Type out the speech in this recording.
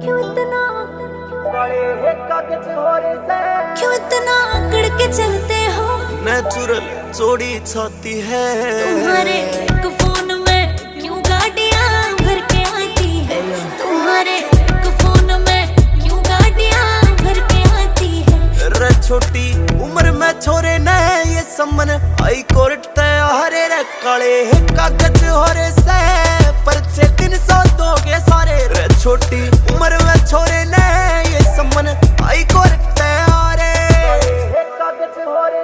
क्यों इतना काले है कागज हो रे से क्यों इतना अकड़ के चलते हो? नेचुरल चोरी छाती है तुम्हारे एक फोन में क्यों गाड़ियां भर के आती है? तुम्हारे एक फोन में क्यों गाड़ियां भर के आती है? रे छोटी उम्र में छोरे ने ये समन हाई कोर्ट ते हरे रे काले है कागज हो रे से